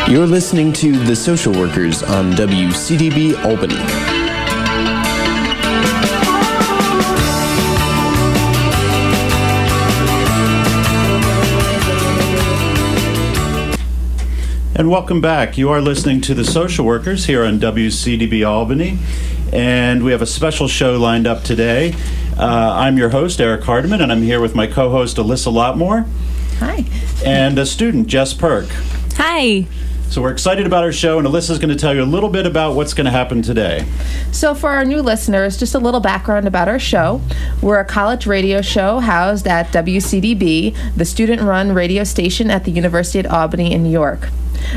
You're listening to The Social Workers on WCDB Albany. And welcome back. You are listening to The Social Workers here on WCDB Albany, and we have a special show lined up today. I'm your host, Eric Hardiman, and I'm here with my co-host, Alyssa Lotmore. Hi. And a student, Jess Perk. Hi. So we're excited about our show, and Alyssa's going to tell you a little bit about what's going to happen today. So for our new listeners, just a little background about our show. We're a college radio show housed at WCDB, the student-run radio station at the University of Albany in New York.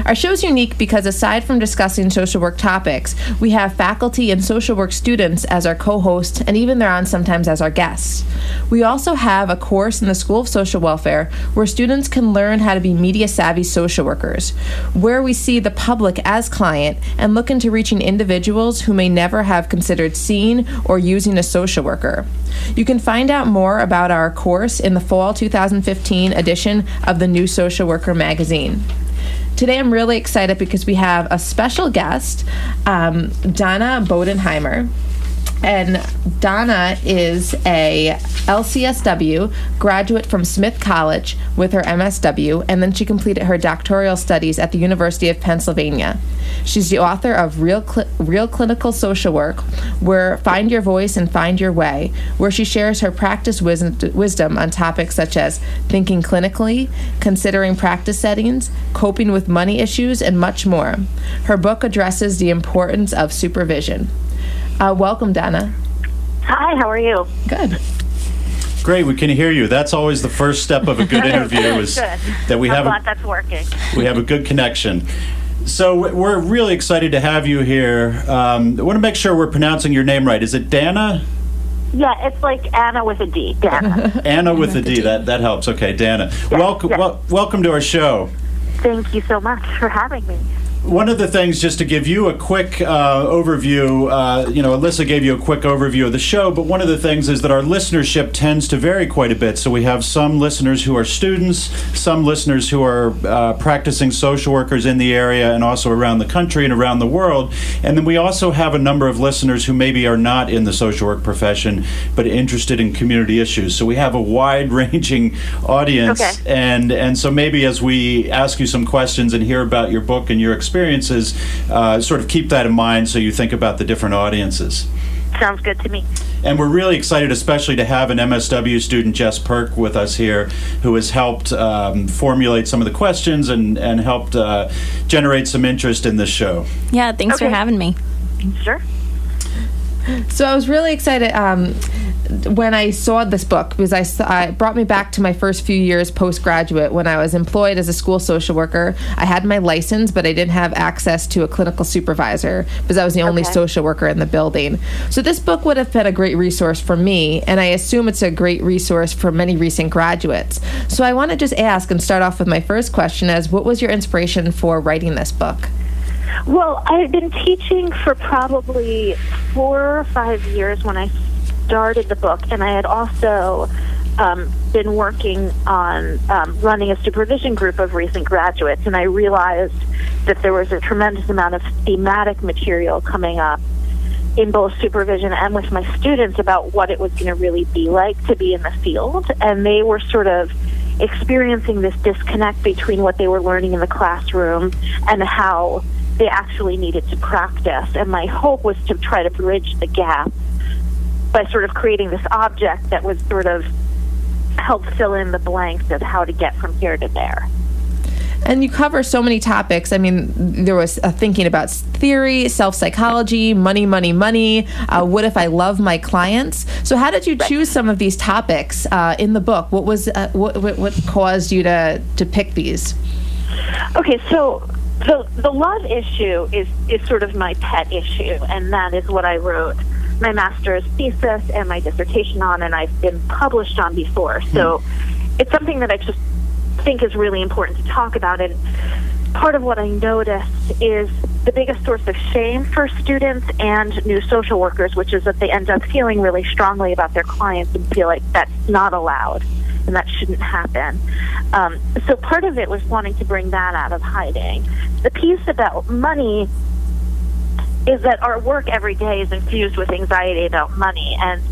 Our show is unique because aside from discussing social work topics, we have faculty and social work students as our co-hosts, and even they're on sometimes as our guests. We also have a course in the School of Social Welfare where students can learn how to be media-savvy social workers, where we see the public as client and look into reaching individuals who may never have considered seeing or using a social worker. You can find out more about our course in the fall 2015 edition of the New Social Worker magazine. Today I'm really excited because we have a special guest, Donna Bodenheimer. And Donna is a LCSW graduate from Smith College with her MSW, and then she completed her doctoral studies at the University of Pennsylvania. She's the author of Real Clinical Social Work, where Find Your Voice and Find Your Way, where she shares her practice wisdom on topics such as thinking clinically, considering practice settings, coping with money issues, and much more. Her book addresses the importance of supervision. Welcome, Donna. Hi, how are you? Good. Great, we can hear you. That's always the first step of a good interview. Is Good. That we I'm have glad that's working. We have a good connection. So we're really excited to have you here. I want to make sure we're pronouncing your name right. Is it Danna? Yeah, it's like Anna with a D. Danna. Anna with a D. That helps. Okay, Danna. Yes, Welcome to our show. Thank you so much for having me. One of the things, just to give you a quick overview, Alyssa gave you a quick overview of the show, but one of the things is that our listenership tends to vary quite a bit. So we have some listeners who are students, some listeners who are practicing social workers in the area and also around the country and around the world. And then we also have a number of listeners who maybe are not in the social work profession, but interested in community issues. So we have a wide-ranging audience. Okay. And so maybe as we ask you some questions and hear about your book and your experiences, sort of keep that in mind so you think about the different audiences. Sounds good to me. And we're really excited especially to have an MSW student, Jess Perk, with us here, who has helped formulate some of the questions and helped generate some interest in this show. Yeah, thanks for having me. Sure. So I was really excited when I saw this book because it brought me back to my first few years postgraduate when I was employed as a school social worker. I had my license, but I didn't have access to a clinical supervisor because I was the only social worker in the building. So this book would have been a great resource for me, and I assume it's a great resource for many recent graduates. So I want to just ask and start off with my first question as what was your inspiration for writing this book? Well, I had been teaching for probably 4 or 5 years when I started the book, and I had also been working on running a supervision group of recent graduates, and I realized that there was a tremendous amount of thematic material coming up in both supervision and with my students about what it was going to really be like to be in the field, and they were sort of experiencing this disconnect between what they were learning in the classroom and how they actually needed to practice. And my hope was to try to bridge the gap by sort of creating this object that would sort of help fill in the blanks of how to get from here to there. And you cover so many topics. I mean, there was thinking about theory, self-psychology, money, what if I love my clients? So how did you choose some of these topics in the book? What was what caused you to pick these? Okay, so the love issue is sort of my pet issue, and that is what I wrote my master's thesis and my dissertation on, and I've been published on before. So it's something that I just think is really important to talk about. And part of what I noticed is the biggest source of shame for students and new social workers, which is that they end up feeling really strongly about their clients and feel like that's not allowed. and that shouldn't happen. So part of it was wanting to bring that out of hiding. The piece about money is that our work every day is infused with anxiety about money, and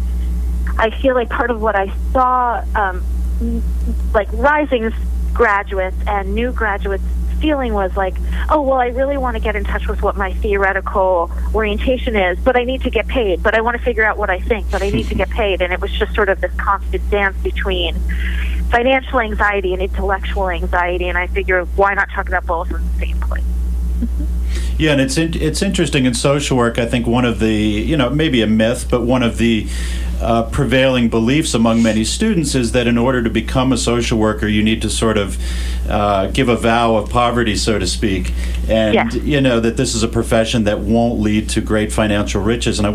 I feel like part of what I saw, like rising graduates and new graduates feeling was like, oh, well, I really want to get in touch with what my theoretical orientation is, but I need to get paid, but I want to figure out what I think, but I need to get paid. And it was just sort of this constant dance between financial anxiety and intellectual anxiety, and I figure, why not talk about both in the same place? Yeah, and it's interesting in social work. I think one of the, maybe a myth, but one of the prevailing beliefs among many students is that in order to become a social worker, you need to sort of give a vow of poverty, so to speak, and that this is a profession that won't lead to great financial riches. And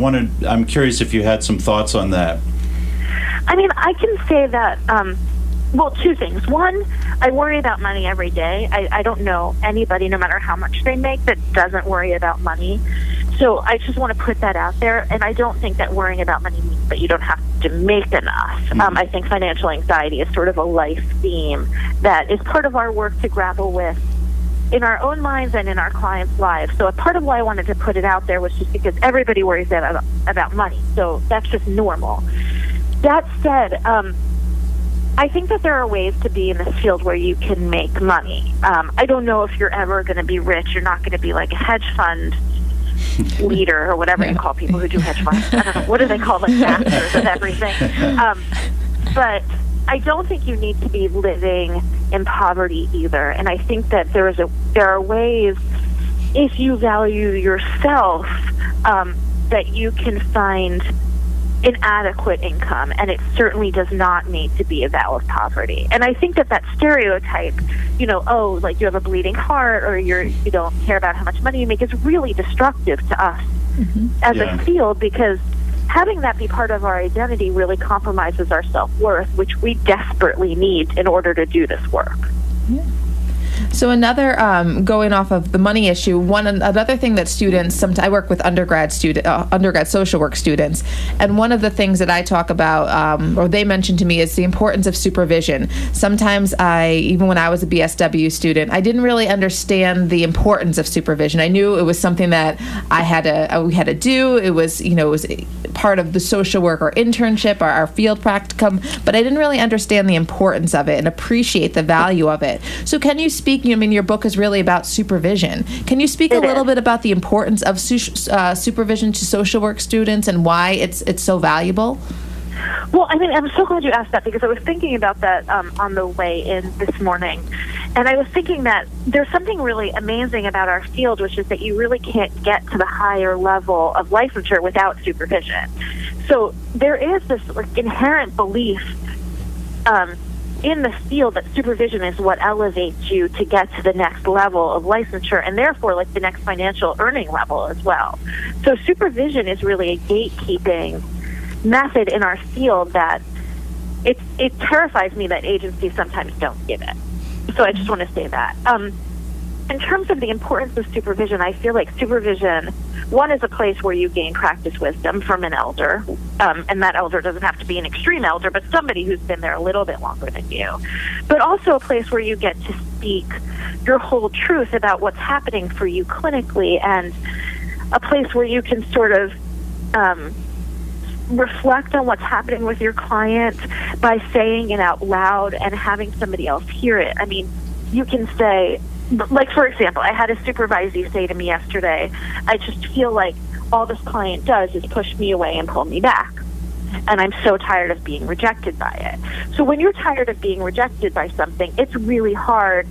I'm curious if you had some thoughts on that. I mean, I can say that. Well, two things. One, I worry about money every day. I don't know anybody, no matter how much they make, that doesn't worry about money. So I just want to put that out there. And I don't think that worrying about money means that you don't have to make enough. I think financial anxiety is sort of a life theme that is part of our work to grapple with in our own minds and in our clients' lives. So a part of why I wanted to put it out there was just because everybody worries about money. So that's just normal. That said, I think that there are ways to be in this field where you can make money. I don't know if you're ever going to be rich. You're not going to be like a hedge fund leader or whatever you call people who do hedge funds. I don't know. What do they call, like, masters of everything? But I don't think you need to be living in poverty either. And I think that there are ways, if you value yourself, that you can find an adequate income, and it certainly does not need to be a vow of poverty. And I think that stereotype, like you have a bleeding heart or you don't care about how much money you make, is really destructive to us as a field, because having that be part of our identity really compromises our self-worth, which we desperately need in order to do this work. Yeah. So another, going off of the money issue, another thing that students, sometimes I work with undergrad social work students, and one of the things that I talk about, or they mention to me, is the importance of supervision. Sometimes even when I was a BSW student, I didn't really understand the importance of supervision. I knew it was something that we had to do. It was, it was part of the social work or internship or our field practicum, but I didn't really understand the importance of it and appreciate the value of it. So can you speak, your book is really about supervision. Can you speak a little bit about the importance of supervision to social work students and why it's so valuable? Well, I'm so glad you asked that, because I was thinking about that on the way in this morning. And I was thinking that there's something really amazing about our field, which is that you really can't get to the higher level of licensure without supervision. So there is this inherent belief in the field that supervision is what elevates you to get to the next level of licensure, and therefore the next financial earning level as well. So supervision is really a gatekeeping method in our field that it terrifies me that agencies sometimes don't give it. So I just want to say that. In terms of the importance of supervision, I feel like supervision, one, is a place where you gain practice wisdom from an elder, and that elder doesn't have to be an extreme elder, but somebody who's been there a little bit longer than you. But also a place where you get to speak your whole truth about what's happening for you clinically, and a place where you can sort of reflect on what's happening with your client by saying it out loud and having somebody else hear it. You can say, for example, I had a supervisee say to me yesterday, I just feel like all this client does is push me away and pull me back. And I'm so tired of being rejected by it. So when you're tired of being rejected by something, it's really hard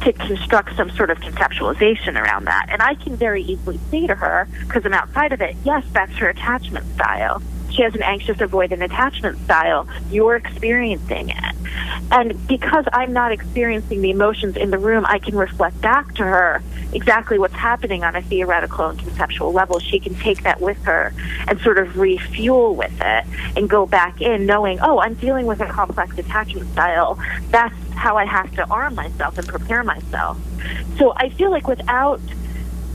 to construct some sort of conceptualization around that. And I can very easily say to her, because I'm outside of it, yes, that's her attachment style. She has an anxious avoidant attachment style. You're experiencing it. And because I'm not experiencing the emotions in the room, I can reflect back to her exactly what's happening on a theoretical and conceptual level. She can take that with her and sort of refuel with it and go back in knowing, oh, I'm dealing with a complex attachment style. That's how I have to arm myself and prepare myself. So I feel like without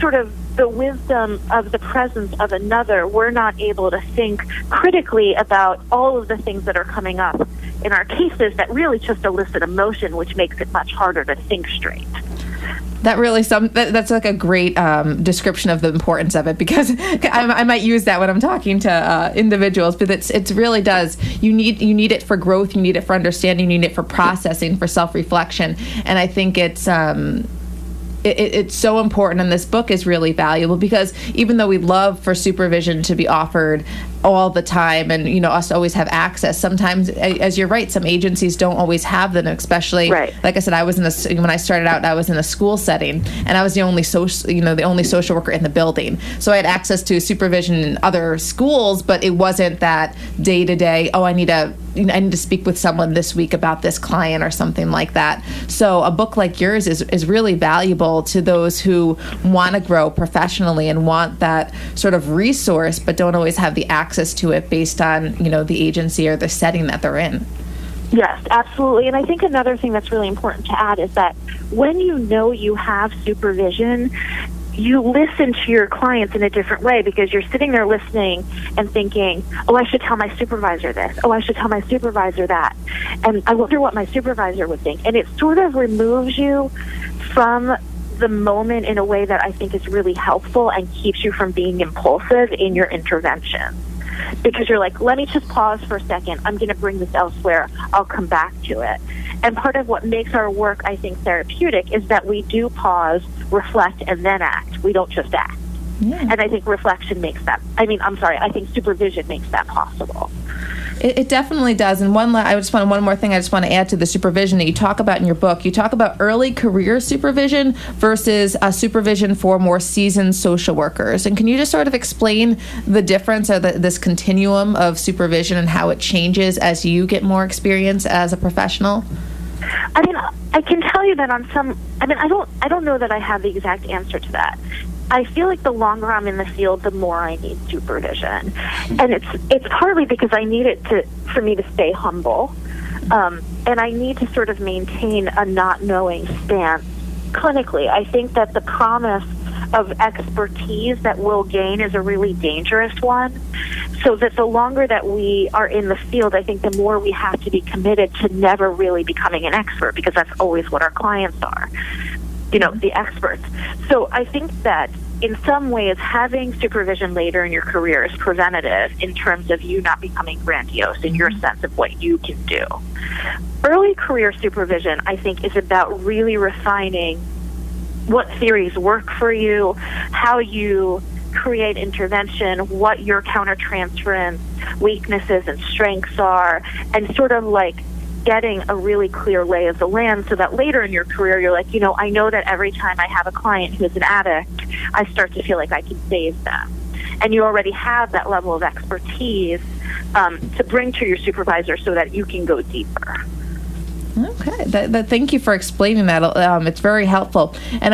sort of the wisdom of the presence of another, we're not able to think critically about all of the things that are coming up in our cases that really just elicit emotion, which makes it much harder to think straight. That really that's like a great description of the importance of it, because I might use that when I'm talking to individuals, but it really does. You need it for growth, you need it for understanding, you need it for processing, for self-reflection, and I think it's so important, and this book is really valuable because even though we love for supervision to be offered all the time and, you know, us to always have access, sometimes, as you're right, some agencies don't always have them, especially, like I said, when I started out, I was in a school setting, and I was the only social worker in the building. So I had access to supervision in other schools, but it wasn't that day-to-day, I need to speak with someone this week about this client or something like that. So a book like yours is really valuable to those who want to grow professionally and want that sort of resource, but don't always have the access to it based on, you know, the agency or the setting that they're in. Yes, absolutely. And I think another thing that's really important to add is that when you know you have supervision, you listen to your clients in a different way, because you're sitting there listening and thinking, I should tell my supervisor this. I should tell my supervisor that. And I wonder what my supervisor would think. And it sort of removes you from the moment in a way that I think is really helpful and keeps you from being impulsive in your intervention. Because you're like, let me just pause for a second. I'm going to bring this elsewhere. I'll come back to it. And part of what makes our work, I think, therapeutic is that we do pause, reflect, and then act. We don't just act. Yeah. And I think reflection makes that, I think supervision makes that possible. It definitely does. And one more thing I just want to add to the supervision that you talk about in your book. You talk about early career supervision versus supervision for more seasoned social workers. And can you just sort of explain the difference or this continuum of supervision and how it changes as you get more experience as a professional? I can tell you that I don't know that I have the exact answer to that. I feel like the longer I'm in the field, the more I need supervision. And it's partly because I need it for me to stay humble. And I need to sort of maintain a not knowing stance clinically. I think that the promise of expertise that we'll gain is a really dangerous one. So that the longer that we are in the field, I think the more we have to be committed to never really becoming an expert, because that's always what our clients are, the experts. So I think that in some ways, having supervision later in your career is preventative in terms of you not becoming grandiose in your sense of what you can do. Early career supervision, I think, is about really refining what theories work for you, how you create intervention, what your countertransference weaknesses and strengths are, and sort of like getting a really clear lay of the land so that later in your career you're like, I know that every time I have a client who's an addict, I start to feel like I can save them. And you already have that level of expertise to bring to your supervisor so that you can go deeper. Okay. Thank you for explaining that. It's very helpful. And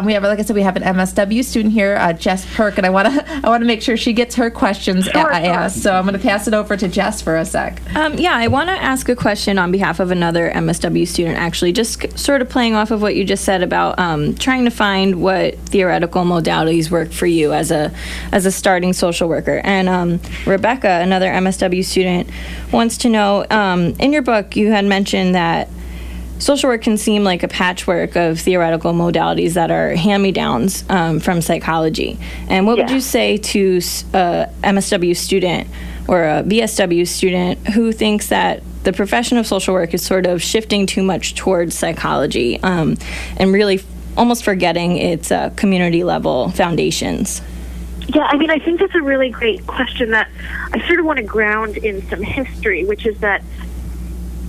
we have like I said, we have an MSW student here, Jess Perk, and I want to make sure she gets her questions asked. So I'm going to pass it over to Jess for a sec. I want to ask a question on behalf of another MSW student. Actually, just sort of playing off of what you just said about trying to find what theoretical modalities work for you as a starting social worker. And Rebecca, another MSW student, wants to know. In your book, you had mentioned that social work can seem like a patchwork of theoretical modalities that are hand-me-downs from psychology. And what would you say to a MSW student or a VSW student who thinks that the profession of social work is sort of shifting too much towards psychology and really almost forgetting its community-level foundations? Yeah, I think that's a really great question that I sort of want to ground in some history, which is that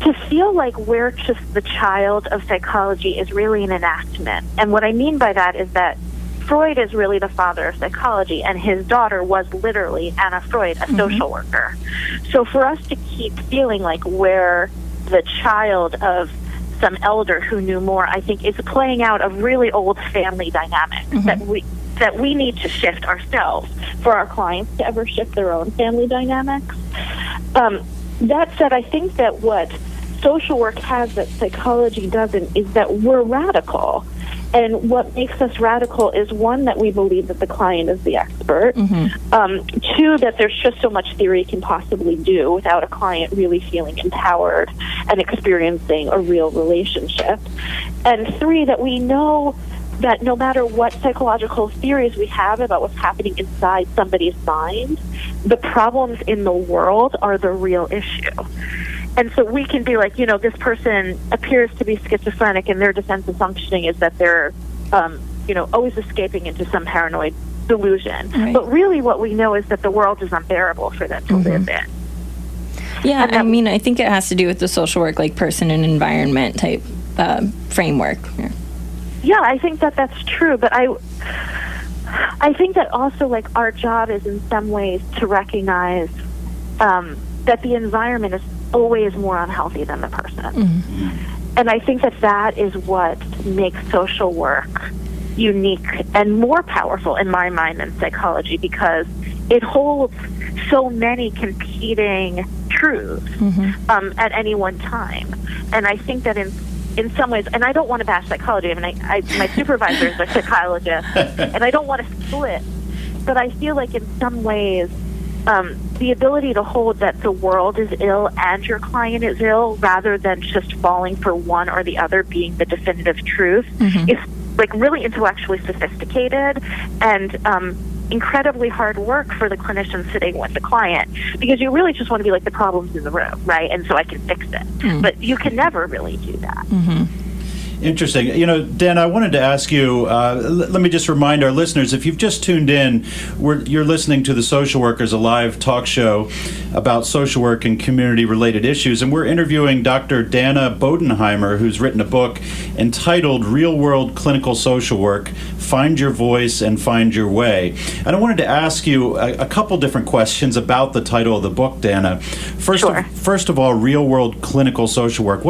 to feel like we're just the child of psychology is really an enactment. And what I mean by that is that Freud is really the father of psychology, and his daughter was literally Anna Freud, a social worker. So for us to keep feeling like we're the child of some elder who knew more, I think is playing out a really old family dynamic that we need to shift ourselves for our clients to ever shift their own family dynamics. That said, I think that what social work has that psychology doesn't is that we're radical. And what makes us radical is, one, that we believe that the client is the expert. Two, that there's just so much theory can possibly do without a client really feeling empowered and experiencing a real relationship. And three, that we know that no matter what psychological theories we have about what's happening inside somebody's mind, the problems in the world are the real issue. And so we can be like, this person appears to be schizophrenic, and their defensive functioning is that they're, always escaping into some paranoid delusion. Right. But really what we know is that the world is unbearable for them to live in. Yeah, I think it has to do with the social work, like person and environment type framework. Yeah, I think that that's true, but I think that also, like, our job is in some ways to recognize that the environment is always more unhealthy than the person. And I think that that is what makes social work unique and more powerful in my mind than psychology, because it holds so many competing truths at any one time. And I think that in some ways, and I don't want to bash psychology, my supervisor is a psychologist, and I don't want to split, but I feel like in some ways, the ability to hold that the world is ill and your client is ill, rather than just falling for one or the other being the definitive truth, is like really intellectually sophisticated and incredibly hard work for the clinician sitting with the client, because you really just want to be like, the problem's in the room, right? And so I can fix it. But you can never really do that. Interesting. Dan, I wanted to ask you, let me just remind our listeners, if you've just tuned in, you're listening to The Social Workers, a live talk show about social work and community-related issues, and we're interviewing Dr. Danna Bodenheimer, who's written a book entitled Real-World Clinical Social Work, Find Your Voice and Find Your Way. And I wanted to ask you a couple different questions about the title of the book, Danna. First of all, real-world clinical social work.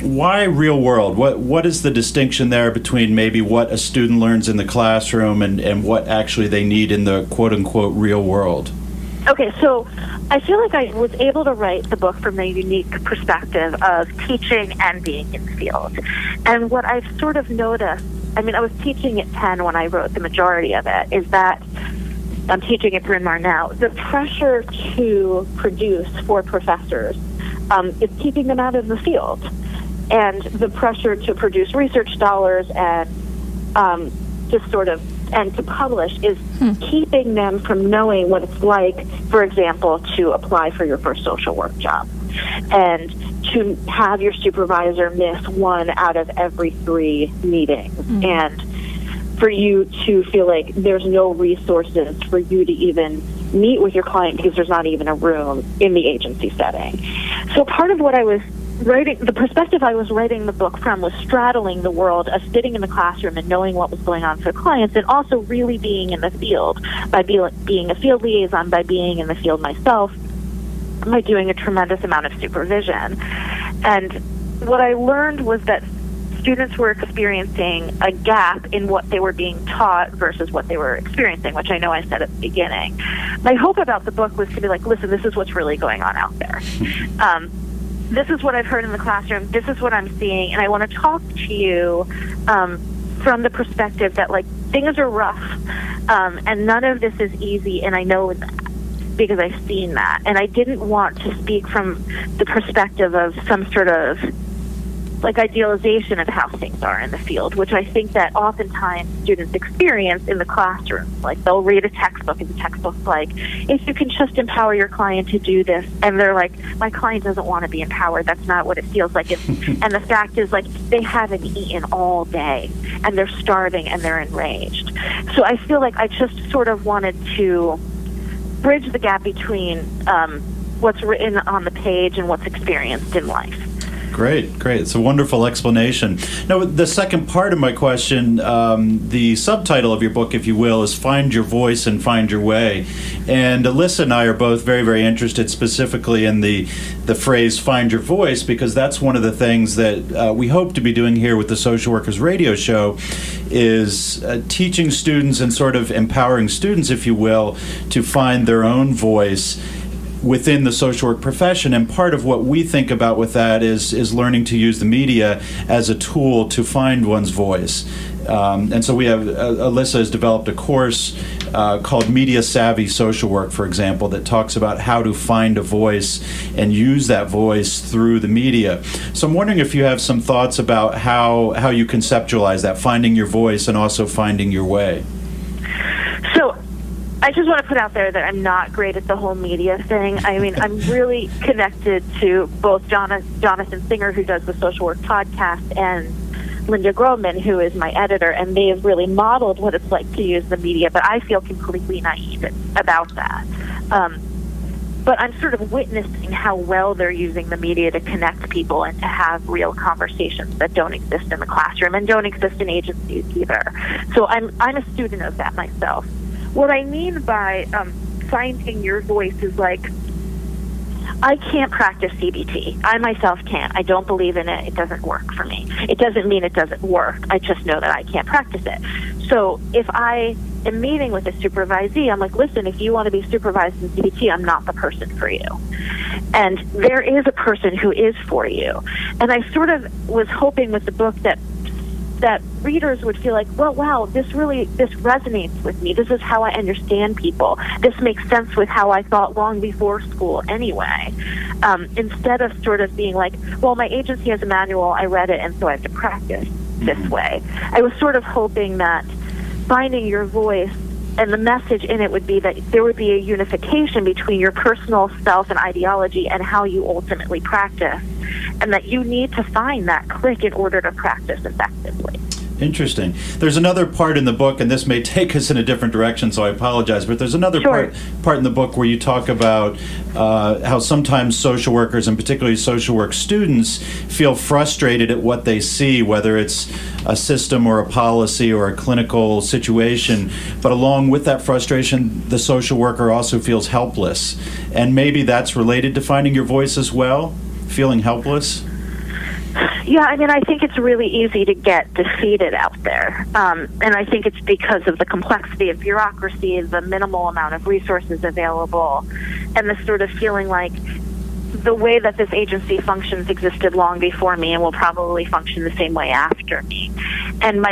Why real world? What is the distinction there between maybe what a student learns in the classroom and what actually they need in the quote-unquote real world? Okay, so I feel like I was able to write the book from the unique perspective of teaching and being in the field. And what I've sort of noticed, I was teaching at Penn when I wrote the majority of it, is that I'm teaching at Bryn Mawr now. The pressure to produce for professors is keeping them out of the field. And the pressure to produce research dollars and and to publish is keeping them from knowing what it's like, for example, to apply for your first social work job, and to have your supervisor miss 1 out of every 3 meetings, and for you to feel like there's no resources for you to even meet with your client because there's not even a room in the agency setting. So part of what I was writing, the perspective I was writing the book from, was straddling the world of sitting in the classroom and knowing what was going on for clients, and also really being in the field by being a field liaison, by being in the field myself, by doing a tremendous amount of supervision. And what I learned was that students were experiencing a gap in what they were being taught versus what they were experiencing, which I know I said at the beginning. My hope about the book was to be like, listen, this is what's really going on out there. This is what I've heard in the classroom. This is what I'm seeing. And I want to talk to you from the perspective that, like, things are rough. And none of this is easy. And I know that because I've seen that. And I didn't want to speak from the perspective of some sort of like idealization of how things are in the field, which I think that oftentimes students experience in the classroom. Like, they'll read a textbook, and the textbook's like, if you can just empower your client to do this, and they're like, my client doesn't want to be empowered. That's not what it feels like. And the fact is, like, they haven't eaten all day, and they're starving, and they're enraged. So I feel like I just sort of wanted to bridge the gap between what's written on the page and what's experienced in life. Great. It's a wonderful explanation. Now, the second part of my question, the subtitle of your book, if you will, is Find Your Voice and Find Your Way. And Alyssa and I are both very, very interested specifically in the phrase find your voice, because that's one of the things that we hope to be doing here with the Social Workers Radio Show, is teaching students and sort of empowering students, if you will, to find their own voice within the social work profession. And part of what we think about with that is learning to use the media as a tool to find one's voice. And so we have, Alyssa has developed a course called Media Savvy Social Work, for example, that talks about how to find a voice and use that voice through the media. So I'm wondering if you have some thoughts about how you conceptualize that, finding your voice and also finding your way. So I just want to put out there that I'm not great at the whole media thing. I mean, I'm really connected to both Jonathan Singer, who does the Social Work podcast, and Linda Groman, who is my editor, and they have really modeled what it's like to use the media, but I feel completely naive about that. But I'm sort of witnessing how well they're using the media to connect people and to have real conversations that don't exist in the classroom and don't exist in agencies either. So I'm a student of that myself. What I mean by finding your voice is like, I can't practice CBT. I myself can't. I don't believe in it. It doesn't work for me. It doesn't mean it doesn't work. I just know that I can't practice it. So if I am meeting with a supervisee, I'm like, listen, if you want to be supervised in CBT, I'm not the person for you. And there is a person who is for you. And I sort of was hoping with the book that readers would feel like, well, wow, this resonates with me. This is how I understand people. This makes sense with how I thought long before school anyway. Instead of sort of being like, well, my agency has a manual, I read it, and so I have to practice this way. I was sort of hoping that finding your voice and the message in it would be that there would be a unification between your personal self and ideology and how you ultimately practice, and that you need to find that click in order to practice effectively. Interesting. There's another part in the book, and this may take us in a different direction, so I apologize, but there's another part in the book where you talk about how sometimes social workers, and particularly social work students, feel frustrated at what they see, whether it's a system or a policy or a clinical situation. But along with that frustration, the social worker also feels helpless. And maybe that's related to finding your voice as well, feeling helpless? Yeah, I mean, I think it's really easy to get defeated out there. And I think it's because of the complexity of bureaucracy, the minimal amount of resources available, and the sort of feeling like the way that this agency functions existed long before me and will probably function the same way after me. And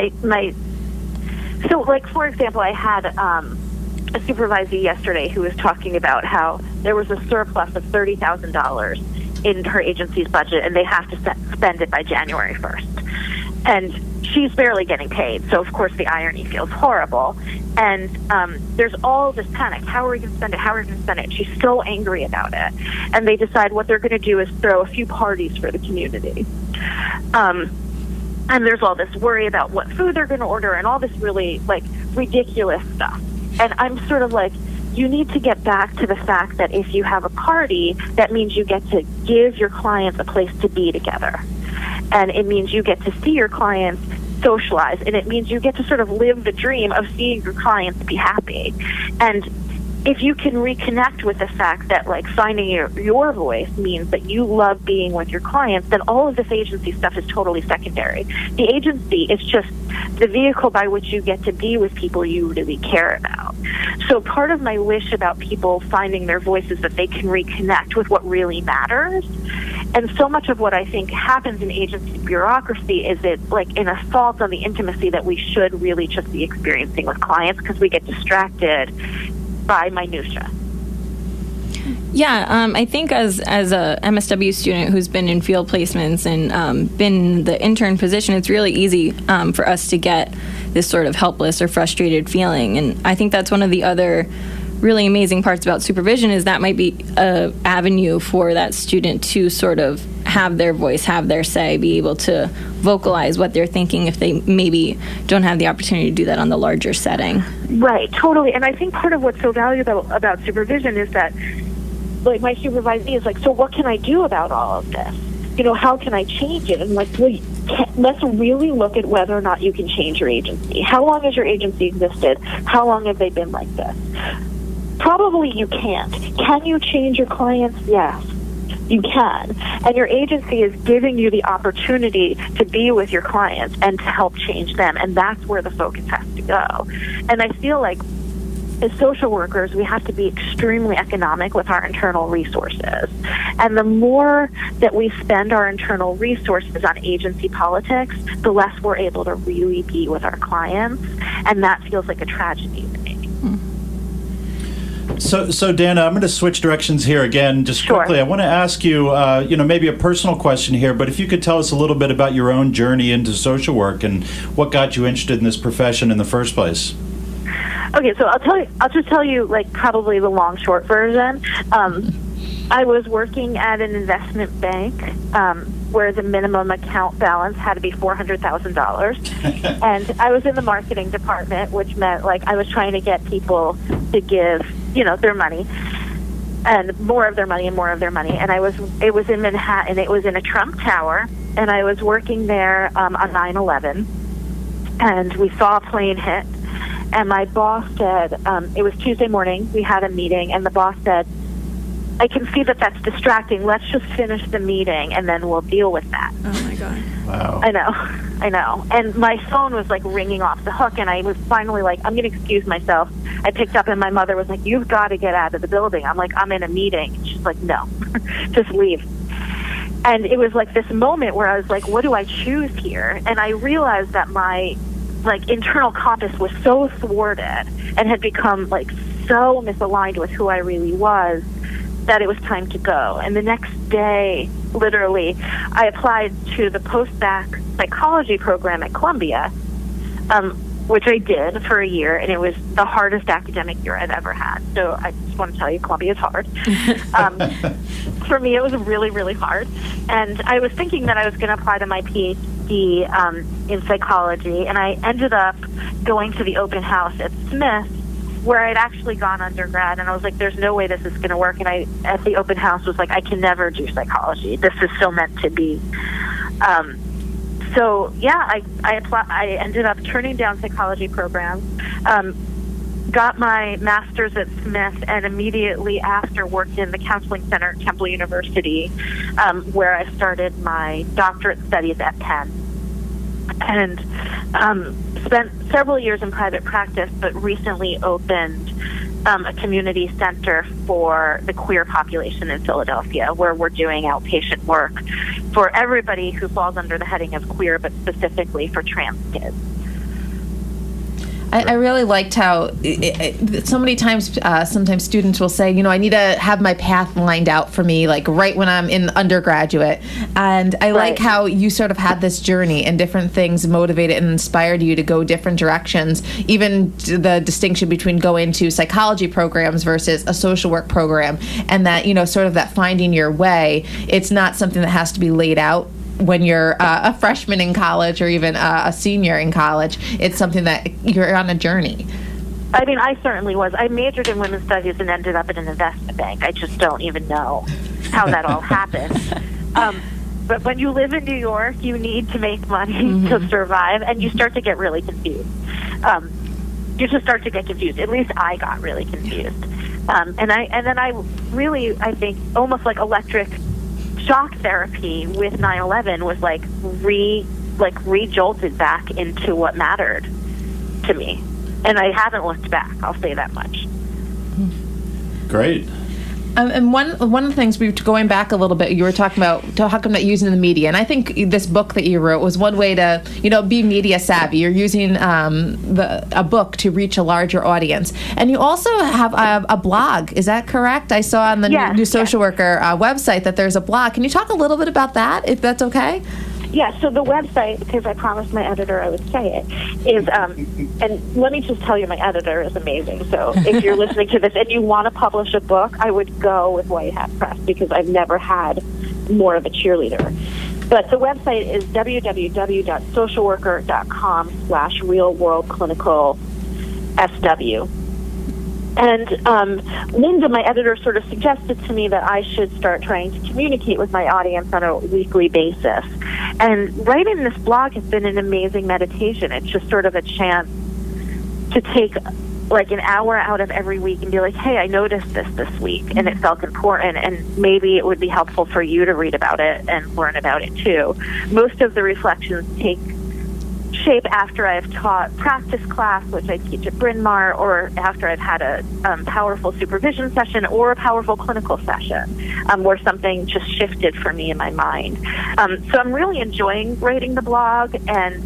so, like, for example, I had a supervisee yesterday who was talking about how there was a surplus of $30,000 in her agency's budget, and they have to spend it by January 1st. And she's barely getting paid, so of course the irony feels horrible. And there's all this panic. How are we going to spend it? How are we going to spend it? And she's so angry about it. And they decide what they're going to do is throw a few parties for the community. And there's all this worry about what food they're going to order and all this really, like, ridiculous stuff. And I'm sort of like, you need to get back to the fact that if you have a party, that means you get to give your clients a place to be together. And it means you get to see your clients socialize. And it means you get to sort of live the dream of seeing your clients be happy. And if you can reconnect with the fact that, like, finding your voice means that you love being with your clients, then all of this agency stuff is totally secondary. The agency is just the vehicle by which you get to be with people you really care about. So part of my wish about people finding their voice is that they can reconnect with what really matters. And so much of what I think happens in agency bureaucracy is like an assault on the intimacy that we should really just be experiencing with clients, because we get distracted by minutia. Yeah, I think as a MSW student who's been in field placements and been in the intern position, it's really easy for us to get this sort of helpless or frustrated feeling. And I think that's one of the other really amazing parts about supervision, is that might be an avenue for that student to sort of have their voice, have their say, be able to vocalize what they're thinking if they maybe don't have the opportunity to do that on the larger setting. Right, totally. And I think part of what's so valuable about supervision is that, like, my supervisee is like, so what can I do about all of this? You know, how can I change it? And like, well, let's really look at whether or not you can change your agency. How long has your agency existed? How long have they been like this? Probably you can't. Can you change your clients? Yes, you can. And your agency is giving you the opportunity to be with your clients and to help change them. And that's where the focus has to go. And I feel like as social workers, we have to be extremely economic with our internal resources. And the more that we spend our internal resources on agency politics, the less we're able to really be with our clients. And that feels like a tragedy to me. So Danna, I'm going to switch directions here again, just quickly. Sure. I want to ask you, maybe a personal question here, but if you could tell us a little bit about your own journey into social work and what got you interested in this profession in the first place. Okay, so I'll just tell you, like, probably the long, short version. I was working at an investment bank where the minimum account balance had to be $400,000. And I was in the marketing department, which meant, like, I was trying to get people to give, their money. And more of their money and more of their money. And it was in Manhattan. It was in a Trump Tower. And I was working there on 9/11. And we saw a plane hit. And my boss said, it was Tuesday morning, we had a meeting, and the boss said, I can see that that's distracting. Let's just finish the meeting, and then we'll deal with that. Oh, my God. Wow. I know. And my phone was, like, ringing off the hook, and I was finally like, I'm going to excuse myself. I picked up, and my mother was like, you've got to get out of the building. I'm like, I'm in a meeting. And she's like, no, just leave. And it was, like, this moment where I was like, what do I choose here? And I realized that my, like, internal compass was so thwarted and had become, like, so misaligned with who I really was that it was time to go. And the next day, literally, I applied to the post-bac psychology program at Columbia, which I did for a year, and it was the hardest academic year I've ever had. So I just want to tell you, Columbia is hard. For me, it was really, really hard. And I was thinking that I was going to apply to my PhD in psychology, and I ended up going to the open house at Smith, where I'd actually gone undergrad, and I was like, there's no way this is going to work. And I, at the open house, was like, I can never do psychology. This is so meant to be. I ended up turning down psychology programs, got my master's at Smith, and immediately after worked in the counseling center at Temple University, where I started my doctorate studies at Penn. And spent several years in private practice, but recently opened a community center for the queer population in Philadelphia, where we're doing outpatient work for everybody who falls under the heading of queer, but specifically for trans kids. I really liked how so many times, sometimes students will say, I need to have my path lined out for me, like right when I'm in undergraduate. And I like how you sort of had this journey and different things motivated and inspired you to go different directions, even the distinction between going to psychology programs versus a social work program, and that, sort of that finding your way. It's not something that has to be laid out when you're a freshman in college or even a senior in college. It's something that you're on a journey. I mean, I certainly was. I majored in women's studies and ended up at an investment bank. I just don't even know how that all happened. But when you live in New York, you need to make money to survive, and you start to get really confused. You just start to get confused. At least I got really confused. And then I think almost like electric shock therapy with 9/11 was like re-jolted back into what mattered to me. And I haven't looked back, I'll say that much. Great. And one of the things, we were going back a little bit, you were talking about talking about using the media, and I think this book that you wrote was one way to be media savvy. You're using a book to reach a larger audience, and you also have a blog. Is that correct? I saw on the New Social Worker website that there's a blog. Can you talk a little bit about that, if that's okay? Yeah, so the website, because I promised my editor I would say it, is, and let me just tell you, my editor is amazing. So if you're listening to this and you want to publish a book, I would go with White Hat Press, because I've never had more of a cheerleader. But the website is www.socialworker.com/realworldclinicalSW. And Linda, my editor, sort of suggested to me that I should start trying to communicate with my audience on a weekly basis. And writing this blog has been an amazing meditation. It's just sort of a chance to take like an hour out of every week and be like, hey, I noticed this week, and it felt important, and maybe it would be helpful for you to read about it and learn about it too. Most of the reflections take shape after I've taught practice class, which I teach at Bryn Mawr, or after I've had a powerful supervision session or a powerful clinical session, where something just shifted for me in my mind. So I'm really enjoying writing the blog and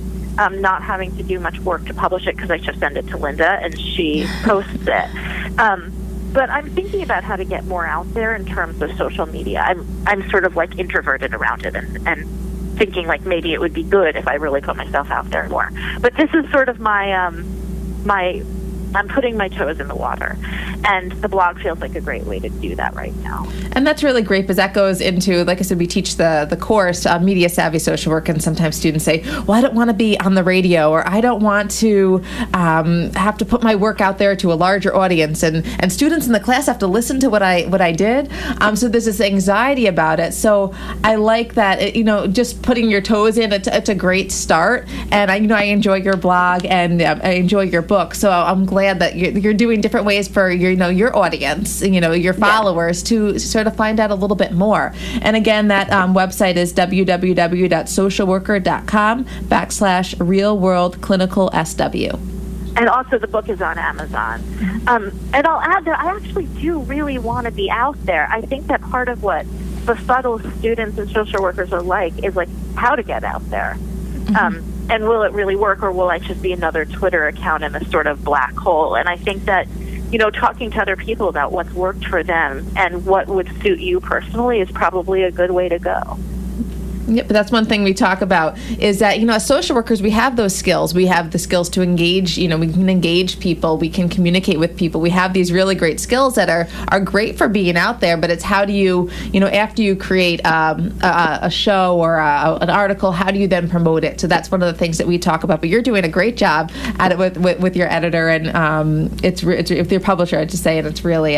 not having to do much work to publish it, because I just send it to Linda and she posts it. But I'm thinking about how to get more out there in terms of social media. I'm sort of like introverted around it, and thinking like maybe it would be good if I really put myself out there more. But this is sort of my I'm putting my toes in the water, and the blog feels like a great way to do that right now. And that's really great, because that goes into, like I said, we teach the course, Media Savvy Social Work, and sometimes students say, well, I don't want to be on the radio, or I don't want to have to put my work out there to a larger audience, and students in the class have to listen to what I did. So there's this anxiety about it. So I like that, just putting your toes in, it's a great start. And I enjoy your blog, and I enjoy your book. So I'm glad that you're doing different ways for your audience, your followers, to sort of find out a little bit more. And again, that website is www.socialworker.com/real-world-clinical-SW. And also the book is on Amazon. And I'll add that I actually do really want to be out there. I think that part of what befuddles students and social workers are like is like how to get out there. And will it really work, or will I just be another Twitter account in a sort of black hole? And I think that, talking to other people about what's worked for them and what would suit you personally is probably a good way to go. Yep, but that's one thing we talk about is that, as social workers, we have those skills. We have the skills to engage, we can engage people, we can communicate with people. We have these really great skills that are great for being out there, but it's how do you, after you create a show or an article, how do you then promote it? So that's one of the things that we talk about, but you're doing a great job at it with your editor, and it's with your publisher, I'd just say, and it's really,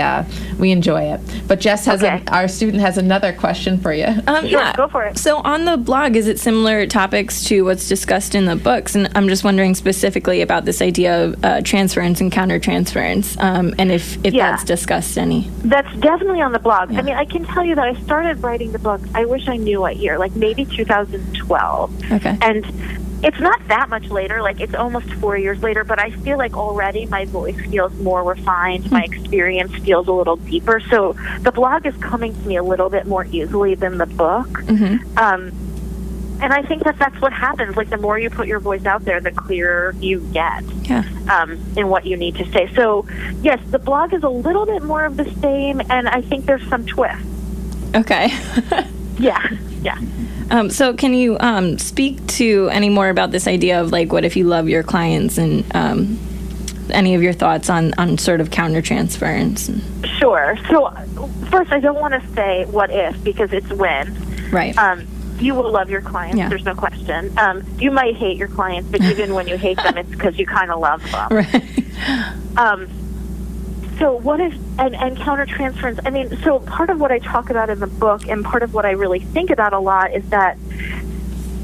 we enjoy it. But Jess our student has another question for you. Sure, go for it. So on the blog, is it similar topics to what's discussed in the books? And I'm just wondering specifically about this idea of transference and countertransference, and if that's discussed any. That's definitely on the blog. Yeah. I mean, I can tell you that I started writing the book, I wish I knew what year, like maybe 2012. Okay. And it's not that much later, like it's almost 4 years later, but I feel like already my voice feels more refined, my experience feels a little deeper, so the blog is coming to me a little bit more easily than the book. And I think that's what happens, like the more you put your voice out there, the clearer you get in what you need to say. So yes, the blog is a little bit more of the same, and I think there's some twists. Okay. Yeah. So can you speak to any more about this idea of like what if you love your clients, and any of your thoughts on sort of countertransference? Sure. So first, I don't want to say what if, because it's when. Right. You will love your clients, there's no question. You might hate your clients, but even when you hate them, it's because you kind of love them. Right. So what if, and countertransference, I mean, so part of what I talk about in the book, and part of what I really think about a lot, is that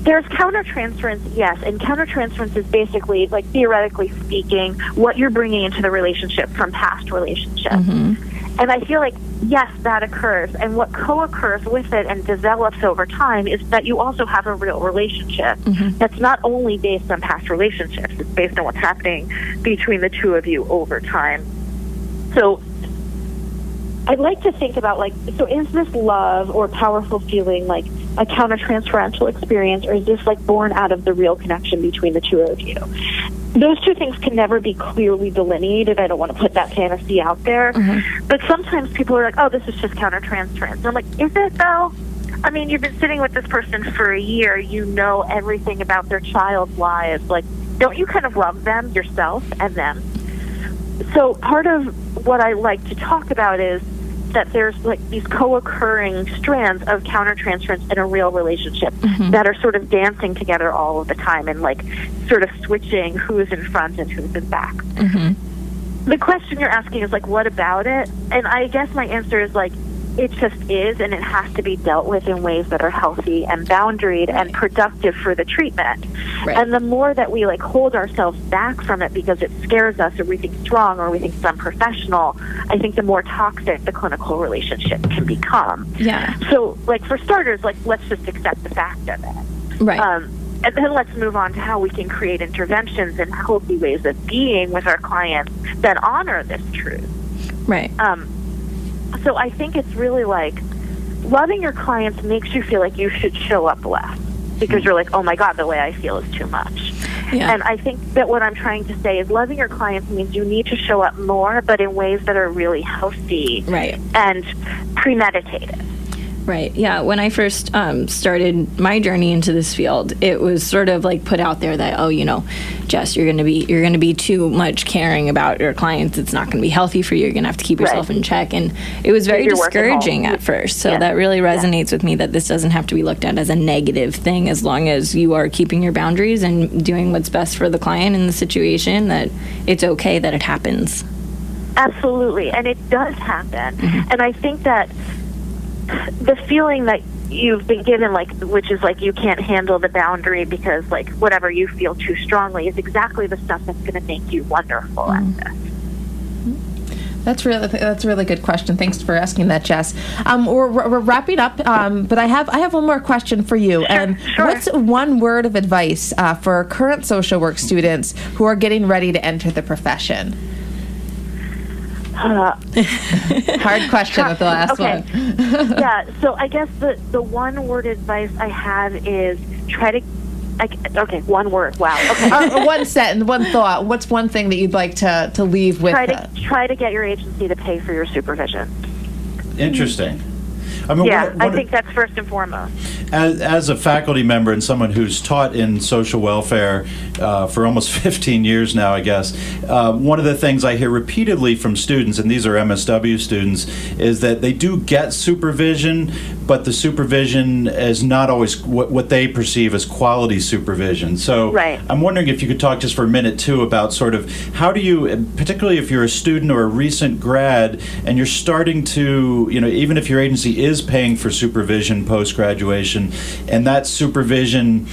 there's countertransference, yes, and countertransference is basically, like theoretically speaking, what you're bringing into the relationship from past relationships. And I feel like, yes, that occurs. And what co-occurs with it and develops over time is that you also have a real relationship that's not only based on past relationships, it's based on what's happening between the two of you over time. So I'd like to think about, like, so is this love or powerful feeling like a countertransferential experience, or is this like born out of the real connection between the two of you? Those two things can never be clearly delineated. I don't want to put that fantasy out there. But sometimes people are like, oh, this is just countertransference. And I'm like, is it though? I mean, you've been sitting with this person for a year. You know everything about their child's lives. Like, don't you kind of love them yourself and them? So part of what I like to talk about is that there's like these co-occurring strands of countertransference in a real relationship that are sort of dancing together all of the time and like sort of switching who's in front and who's in back. The question you're asking is like, what about it? And I guess my answer is like, it just is, and it has to be dealt with in ways that are healthy and boundaried and productive for the treatment. And the more that we like hold ourselves back from it because it scares us, or we think it's wrong, or we think it's unprofessional, I think the more toxic the clinical relationship can become. So like for starters, like let's just accept the fact of it. And then let's move on to how we can create interventions and healthy ways of being with our clients that honor this truth. Right. So I think it's really like loving your clients makes you feel like you should show up less because you're like, oh my God, the way I feel is too much. Yeah. And I think that what I'm trying to say is loving your clients means you need to show up more, but in ways that are really healthy and premeditated. Right. Yeah. When I first started my journey into this field, it was sort of like put out there that, oh, you know, Jess, you're going to be too much caring about your clients. It's not going to be healthy for you. You're going to have to keep yourself in check. And it was very discouraging at first. So that really resonates with me, that this doesn't have to be looked at as a negative thing, as long as you are keeping your boundaries and doing what's best for the client in the situation, that it's okay that it happens. Absolutely. And it does happen. And I think that the feeling that you've been given, like, which is like you can't handle the boundary because, like, whatever you feel too strongly, is exactly the stuff that's going to make you wonderful at this. That's a really good question. Thanks for asking that, Jess. We're wrapping up, but I have one more question for you. What's one word of advice for current social work students who are getting ready to enter the profession? Hard question with the last one. Yeah, so I guess the one word advice I have is one word. Wow. Okay. One sentence, one thought. What's one thing that you'd like to leave with? Try to get your agency to pay for your supervision. Interesting. I mean, I think that's first and foremost. As a faculty member and someone who's taught in social welfare for almost 15 years now, I guess, one of the things I hear repeatedly from students, and these are MSW students, is that they do get supervision, but the supervision is not always what they perceive as quality supervision. So I'm wondering if you could talk just for a minute, too, about sort of how do you, particularly if you're a student or a recent grad, and you're starting to, you know, even if your agency is paying for supervision post-graduation, and that supervision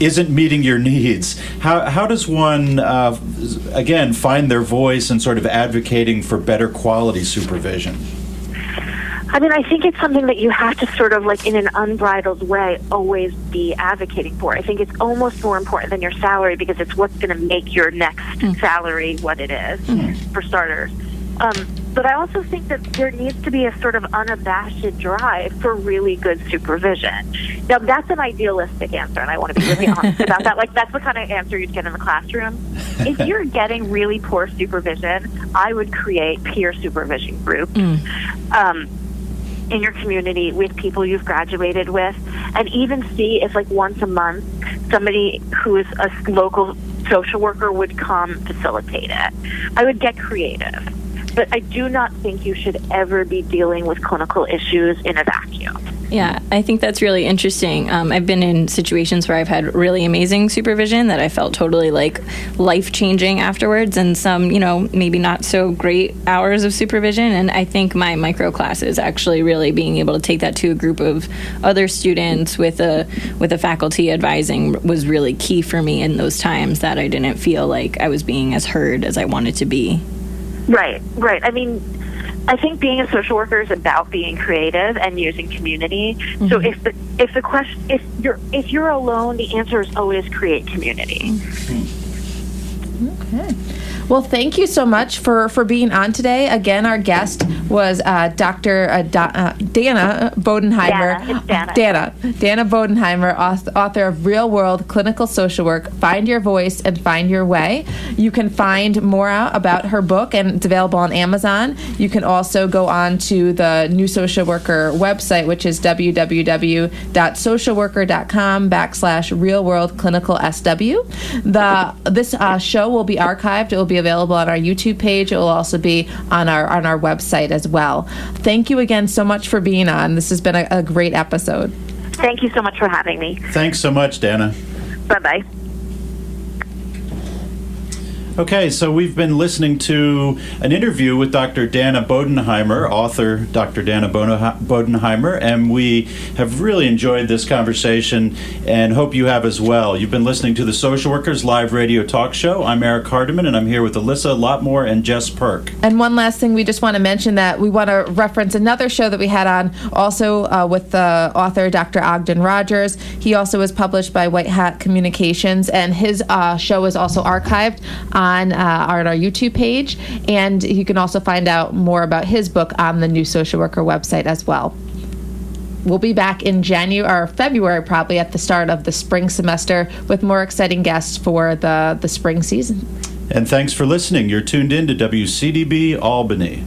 isn't meeting your needs. How does one, again, find their voice and sort of advocating for better quality supervision? I mean, I think it's something that you have to sort of, like, in an unbridled way, always be advocating for. I think it's almost more important than your salary because it's what's going to make your next salary what it is, for starters. But I also think that there needs to be a sort of unabashed drive for really good supervision. Now, that's an idealistic answer, and I want to be really honest about that. Like, that's the kind of answer you'd get in the classroom. If you're getting really poor supervision, I would create peer supervision groups in your community with people you've graduated with, and even see if, like, once a month, somebody who is a local social worker would come facilitate it. I would get creative. But I do not think you should ever be dealing with clinical issues in a vacuum. Yeah, I think that's really interesting. I've been in situations where I've had really amazing supervision that I felt totally, like, life-changing afterwards, and some, you know, maybe not so great hours of supervision. And I think my micro classes, actually really being able to take that to a group of other students with a faculty advising, was really key for me in those times that I didn't feel like I was being as heard as I wanted to be. Right. I mean, I think being a social worker is about being creative and using community. So if you're alone, the answer is always create community. Okay. Well, thank you so much for being on today. Again, our guest was Dr. Danna Bodenheimer. Danna Bodenheimer, author of Real World Clinical Social Work, Find Your Voice and Find Your Way. You can find more out about her book, and it's available on Amazon. You can also go on to the New Social Worker website, which is www.socialworker.com/realworldclinicalSW. This show will be archived. It will be available on our YouTube page. It will also be on our website as well. Thank you again so much for being on. This has been a great episode. Thank you so much for having me. Thanks so much, Danna. Bye-bye. Okay, so we've been listening to an interview with Dr. Danna Bodenheimer, author Dr. Danna Bodenheimer, and we have really enjoyed this conversation and hope you have as well. You've been listening to the Social Workers Live Radio Talk Show. I'm Eric Hardiman, and I'm here with Alyssa Lotmore and Jess Perk. And one last thing, we just want to mention that we want to reference another show that we had on also with the author Dr. Ogden Rogers. He also was published by White Hat Communications, and his show is also archived on our YouTube page, and you can also find out more about his book on the New Social Worker website as well. We'll be back in January or February, probably at the start of the spring semester, with more exciting guests for the spring season. And thanks for listening. You're tuned in to WCDB Albany.